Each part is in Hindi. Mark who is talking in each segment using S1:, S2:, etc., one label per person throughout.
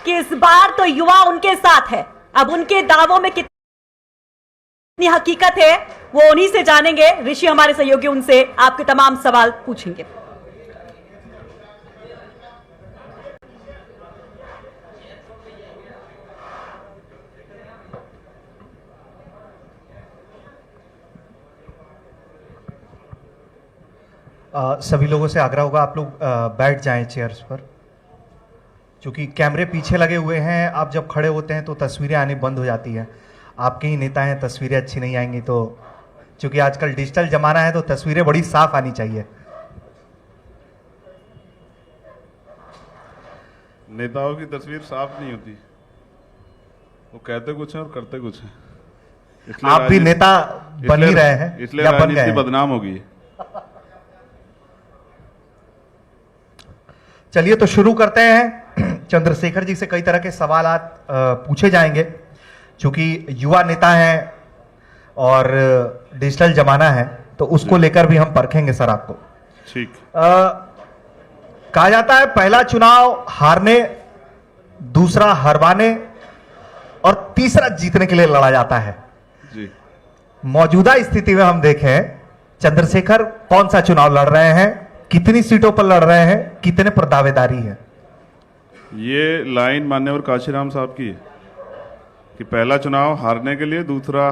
S1: कि इस बार तो युवा उनके साथ है। अब उनके दावों में कितनी हकीकत है वो उन्हीं से जानेंगे। ऋषि हमारे सहयोगी उनसे आपके तमाम सवाल पूछेंगे।
S2: सभी लोगों से आग्रह होगा आप लोग बैठ जाएं चेयर्स पर, क्योंकि कैमरे पीछे लगे हुए हैं। आप जब खड़े होते हैं तो तस्वीरें आनी बंद हो जाती हैं। आपके ही नेता हैं, तस्वीरें अच्छी नहीं आएंगी तो, क्योंकि आजकल डिजिटल जमाना है तो तस्वीरें बड़ी साफ आनी चाहिए।
S3: नेताओं की तस्वीर साफ नहीं होती, वो कहते कुछ हैं और करते कुछ हैं। इसलिए
S2: आप भी नेता बन ही रहे हैं,
S3: इसलिए
S2: या बन गए
S3: राजनीति
S2: हैं?
S3: बदनाम होगी।
S2: चलिए तो शुरू करते हैं। चंद्रशेखर जी से कई तरह के सवाल पूछे जाएंगे, क्योंकि युवा नेता हैं और डिजिटल जमाना है, तो उसको लेकर भी हम परखेंगे सर आपको।
S3: ठीक।
S2: कहा जाता है पहला चुनाव हारने, दूसरा हरवाने और तीसरा जीतने के लिए लड़ा जाता है।
S3: जी।
S2: मौजूदा स्थिति में हम देखें, चंद्रशेखर कौन सा चुनाव लड़ रहे हैं, कितनी सीटों पर लड़ रहे हैं, कितने पर दावेदारी है?
S3: ये लाइन मान्यवर काशीराम साहब की है कि पहला चुनाव हारने के लिए, दूसरा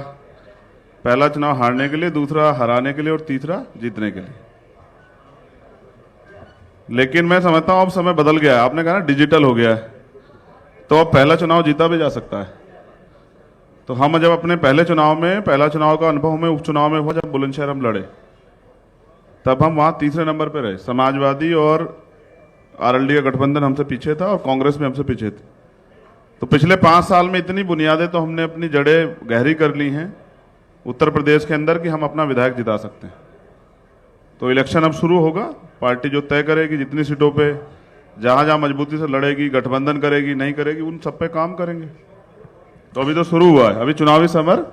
S3: हराने के लिए और तीसरा जीतने के लिए। लेकिन मैं समझता हूं अब समय बदल गया है। आपने कहा ना डिजिटल हो गया है, तो अब पहला चुनाव जीता भी जा सकता है। तो हम जब अपने पहला चुनाव का अनुभव हमें उपचुनाव में हुआ, जब बुलंदशहर हम लड़े, तब हम वहां तीसरे नंबर पे रहे। समाजवादी और आरएलडी का गठबंधन हमसे पीछे था और कांग्रेस में हमसे पीछे थी। तो पिछले 5 साल में इतनी बुनियादें तो हमने अपनी जड़ें गहरी कर ली हैं उत्तर प्रदेश के अंदर कि हम अपना विधायक जिता सकते हैं। तो इलेक्शन अब शुरू होगा, पार्टी जो तय करेगी जितनी सीटों पे जहां जहां मजबूती से लड़ेगी, गठबंधन करेगी नहीं करेगी, उन सब पे काम करेंगे। तो अभी तो शुरू हुआ है, अभी चुनावी समर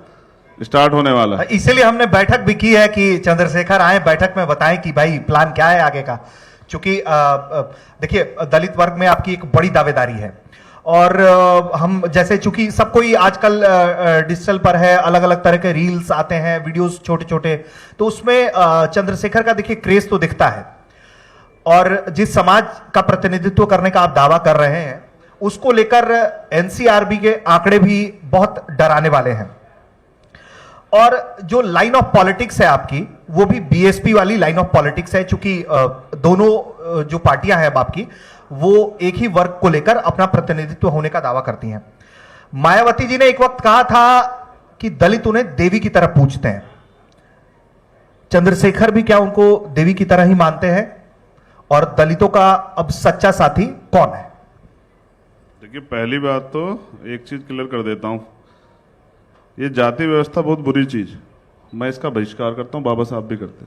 S3: स्टार्ट होने वाला है।
S2: इसीलिए हमने बैठक भी की है कि चंद्रशेखर आए, बैठक में बताएं कि भाई प्लान क्या है आगे का। क्योंकि देखिए दलित वर्ग में आपकी एक बड़ी दावेदारी है, और हम जैसे चूंकि सब कोई आजकल डिजिटल पर है, अलग अलग तरह के रील्स आते हैं, वीडियोस छोटे छोटे, तो उसमें चंद्रशेखर का देखिए क्रेज तो दिखता है। और जिस समाज का प्रतिनिधित्व करने का आप दावा कर रहे हैं, उसको लेकर एनसीआरबी के आंकड़े भी बहुत डराने वाले हैं। और जो लाइन ऑफ पॉलिटिक्स है आपकी, वो भी बीएसपी वाली लाइन ऑफ पॉलिटिक्स है, चूंकि दोनों जो पार्टियां हैं अब आपकी, वो एक ही वर्ग को लेकर अपना प्रतिनिधित्व होने का दावा करती हैं। मायावती जी ने एक वक्त कहा था कि दलित उन्हें देवी की तरह पूजते हैं। चंद्रशेखर भी क्या उनको देवी की तरह ही मानते हैं? और दलितों का अब सच्चा साथी कौन है?
S3: देखिए, पहली बात तो एक चीज क्लियर कर देता हूं, ये जाति व्यवस्था बहुत बुरी चीज, मैं इसका बहिष्कार करता हूं, बाबा साहब भी करते।